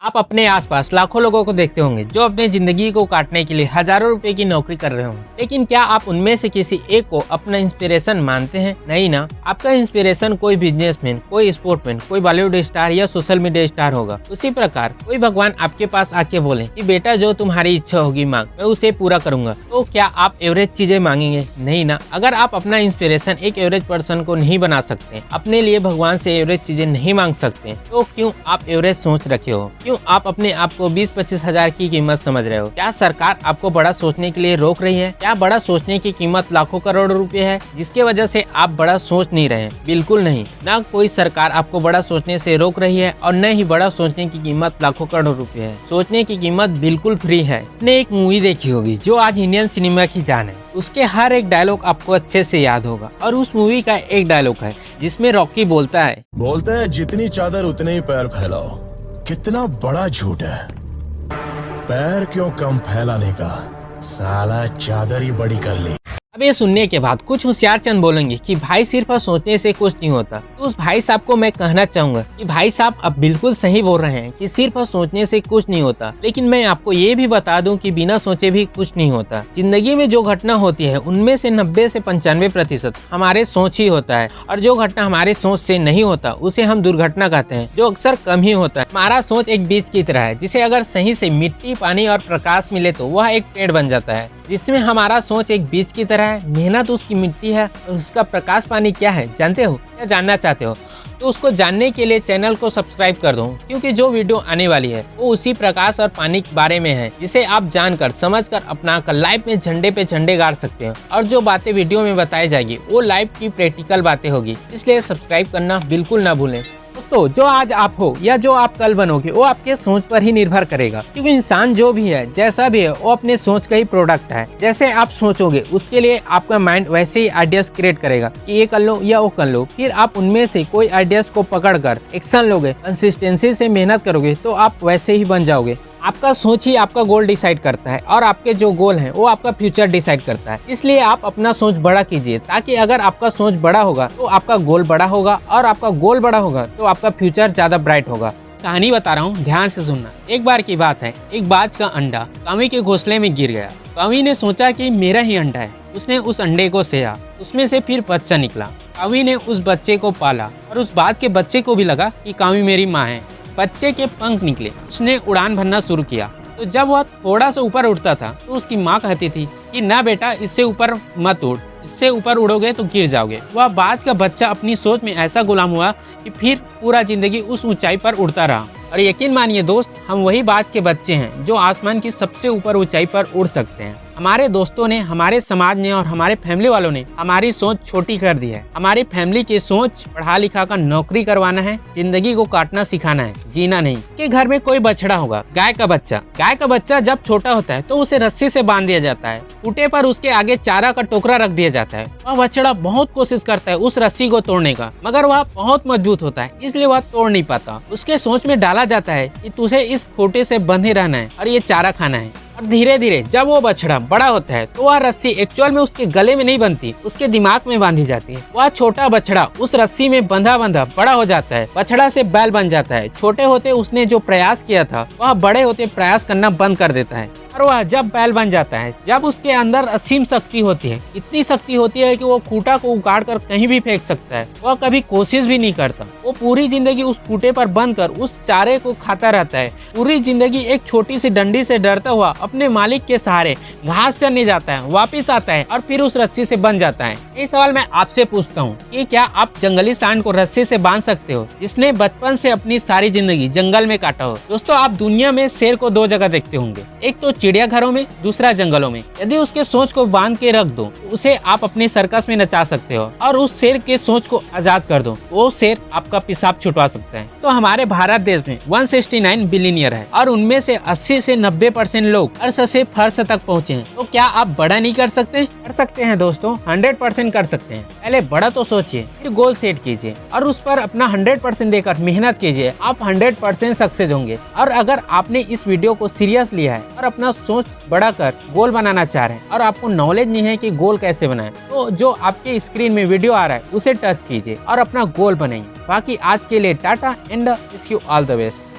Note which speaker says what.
Speaker 1: आप अपने आसपास लाखों लोगों को देखते होंगे जो अपनी जिंदगी को काटने के लिए हजारों रुपए की नौकरी कर रहे होंगे, लेकिन क्या आप उनमें से किसी एक को अपना इंस्पिरेशन मानते हैं? नहीं ना। आपका इंस्पिरेशन कोई बिजनेसमैन, कोई स्पोर्टमैन, कोई बॉलीवुड स्टार या सोशल मीडिया स्टार होगा। उसी प्रकार कोई भगवान आपके पास आके बोले कि बेटा जो तुम्हारी इच्छा होगी मांग, मैं उसे पूरा करूंगा, तो क्या आप एवरेज चीजें मांगेंगे? नहीं ना। अगर आप अपना इंस्पिरेशन एक एवरेज पर्सन को नहीं बना सकते, अपने लिए भगवान से एवरेज चीजें नहीं मांग सकते, तो क्यों आप एवरेज सोच रखे हो? क्यों आप अपने आप को 20-25 हजार की कीमत समझ रहे हो? क्या सरकार आपको बड़ा सोचने के लिए रोक रही है? क्या बड़ा सोचने की कीमत लाखों करोड़ रुपए है जिसके वजह से आप बड़ा सोच नहीं रहे? बिल्कुल नहीं। ना कोई सरकार आपको बड़ा सोचने से रोक रही है और न ही बड़ा सोचने की कीमत लाखों करोड़ रुपए है। सोचने की कीमत बिल्कुल फ्री है। आपने एक मूवी देखी होगी जो आज इंडियन सिनेमा की जान है, उसके हर एक डायलॉग आपको अच्छे से याद होगा और उस मूवी का एक डायलॉग है जिसमें रॉकी बोलता है
Speaker 2: जितनी चादर उतने ही पैर फैलाओ। कितना बड़ा झूठ है। पैर क्यों कम फैलाने का, साला चादर ही बड़ी कर ली।
Speaker 1: अब ये सुनने के बाद कुछ होशियार चंद बोलेंगे कि भाई सिर्फ सोचने से कुछ नहीं होता। तो उस भाई साहब को मैं कहना चाहूंगा कि भाई साहब अब बिल्कुल सही बोल रहे हैं कि सिर्फ सोचने से कुछ नहीं होता, लेकिन मैं आपको ये भी बता दूं कि बिना सोचे भी कुछ नहीं होता। जिंदगी में जो घटना होती है उनमें से 90 से 95% हमारे सोच ही होता है, और जो घटना हमारे सोच से नहीं होता उसे हम दुर्घटना कहते हैं, जो अक्सर कम ही होता है। हमारा सोच एक बीज की तरह है जिसे अगर सही से मिट्टी, पानी और प्रकाश मिले तो वह एक पेड़ बन जाता है। जिसमें हमारा सोच एक बीज की तरह है, मेहनत उसकी मिट्टी है और उसका प्रकाश पानी क्या है जानते हो या जानना चाहते हो? तो उसको जानने के लिए चैनल को सब्सक्राइब कर दो, क्योंकि जो वीडियो आने वाली है वो उसी प्रकाश और पानी के बारे में है, जिसे आप जानकर समझकर अपना कर लाइफ में झंडे पे झंडे गाड़ सकते हो। और जो बातें वीडियो में बताई जाएगी वो लाइफ की प्रैक्टिकल बातें होगी, इसलिए सब्सक्राइब करना बिल्कुल ना भूलें। दोस्तों, जो आज आप हो या जो आप कल बनोगे वो आपके सोच पर ही निर्भर करेगा, क्योंकि इंसान जो भी है, जैसा भी है, वो अपने सोच का ही प्रोडक्ट है। जैसे आप सोचोगे उसके लिए आपका माइंड वैसे ही आइडियाज क्रिएट करेगा कि ये कर लो या वो कर लो। फिर आप उनमें से कोई आइडियाज को पकड़कर एक्शन लोगे, कंसिस्टेंसी से मेहनत करोगे तो आप वैसे ही बन जाओगे। आपका सोच ही आपका गोल डिसाइड करता है और आपके जो गोल हैं वो आपका फ्यूचर डिसाइड करता है। इसलिए आप अपना सोच बड़ा कीजिए, ताकि अगर आपका सोच बड़ा होगा तो आपका गोल बड़ा होगा, और आपका गोल बड़ा होगा तो आपका फ्यूचर ज्यादा ब्राइट होगा। कहानी बता रहा हूँ, ध्यान से सुनना। एक बार की बात है, एक बाज का अंडा कौवी के घोंसले में गिर गया। कौवी ने सोचा कि मेरा ही अंडा है। उसने उस अंडे को सेया, उसमें से फिर बच्चा निकला। कौवी ने उस बच्चे को पाला और उस बाज के बच्चे को भी लगा कि कौवी मेरी माँ है। बच्चे के पंख निकले, उसने उड़ान भरना शुरू किया। तो जब वह थोड़ा सा ऊपर उड़ता था तो उसकी माँ कहती थी कि ना बेटा, इससे ऊपर मत उड़, इससे ऊपर उड़ोगे तो गिर जाओगे। वह बाज का बच्चा अपनी सोच में ऐसा गुलाम हुआ कि फिर पूरा जिंदगी उस ऊंचाई पर उड़ता रहा। और यकीन मानिए दोस्त, हम वही बाज के बच्चे हैं जो आसमान की सबसे ऊपर ऊंचाई पर उड़ सकते हैं। हमारे दोस्तों ने, हमारे समाज ने और हमारे फैमिली वालों ने हमारी सोच छोटी कर दी है। हमारी फैमिली की सोच पढ़ा लिखा कर नौकरी करवाना है, जिंदगी को काटना सिखाना है, जीना नहीं। कि घर में कोई बछड़ा होगा, गाय का बच्चा। गाय का बच्चा जब छोटा होता है तो उसे रस्सी से बांध दिया जाता है, खूंटे पर उसके आगे चारा का टोकरा रख दिया जाता है। वह बछड़ा बहुत कोशिश करता है उस रस्सी को तोड़ने का, मगर वह बहुत मजबूत होता है, इसलिए वह तोड़ नहीं पाता। उसके सोच में डाला जाता है कि तुझे इस खूंटे से बंधे रहना है और ये चारा खाना है। और धीरे धीरे जब वो बछड़ा बड़ा होता है तो वह रस्सी एक्चुअल में उसके गले में नहीं बंधती, उसके दिमाग में बांधी जाती है। वह छोटा बछड़ा उस रस्सी में बंधा बंधा बड़ा हो जाता है, बछड़ा से बैल बन जाता है। छोटे होते उसने जो प्रयास किया था वह बड़े होते प्रयास करना बंद कर देता है। और वह जब बैल बन जाता है, जब उसके अंदर असीम शक्ति होती है, इतनी शक्ति होती है कि वो खूंटा को उखाड़ कर कहीं भी फेंक सकता है। वह कभी कोशिश भी नहीं करता, वो पूरी जिंदगी उस खूंटे पर बंद कर उस चारे को खाता रहता है। पूरी जिंदगी एक छोटी सी डंडी से डरता हुआ अपने मालिक के सहारे घास चरने जाता है, वापिस आता है और फिर उस रस्सी से बंध जाता है। ये सवाल मैं आपसे पूछता हूँ कि क्या आप जंगली सांड को रस्सी से बांध सकते हो, जिसने बचपन से अपनी सारी जिंदगी जंगल में काटा हो? दोस्तों, आप दुनिया में शेर को दो जगह देखते होंगे, एक तो चिड़ियाघरों में, दूसरा जंगलों में। यदि उसके सोच को बांध के रख दो तो उसे आप अपने सर्कस में नचा सकते हो, और उस शेर के सोच को आजाद कर दो, वो शेर आपका पेशाब छुटवा सकता है। तो हमारे भारत देश में 169 बिलियनियर है और उनमें से 80 से 90% लोग अर्श से फर्श तक पहुँचे हैं। तो क्या आप बड़ा नहीं कर सकते? कर सकते हैं दोस्तों, 100% कर सकते हैं। पहले बड़ा तो सोचिए, फिर गोल सेट कीजिए और उस पर अपना 100% देकर मेहनत कीजिए। आप 100% सक्सेस होंगे। और अगर आपने इस वीडियो को सीरियस लिया है और अपना सोच बढ़ाकर गोल बनाना चाह रहे हैं और आपको नॉलेज नहीं है कि गोल कैसे बनाएं, तो जो आपके स्क्रीन में वीडियो आ रहा है उसे टच कीजिए और अपना गोल बनाइए। बाकी आज के लिए Tata and wish you all the best.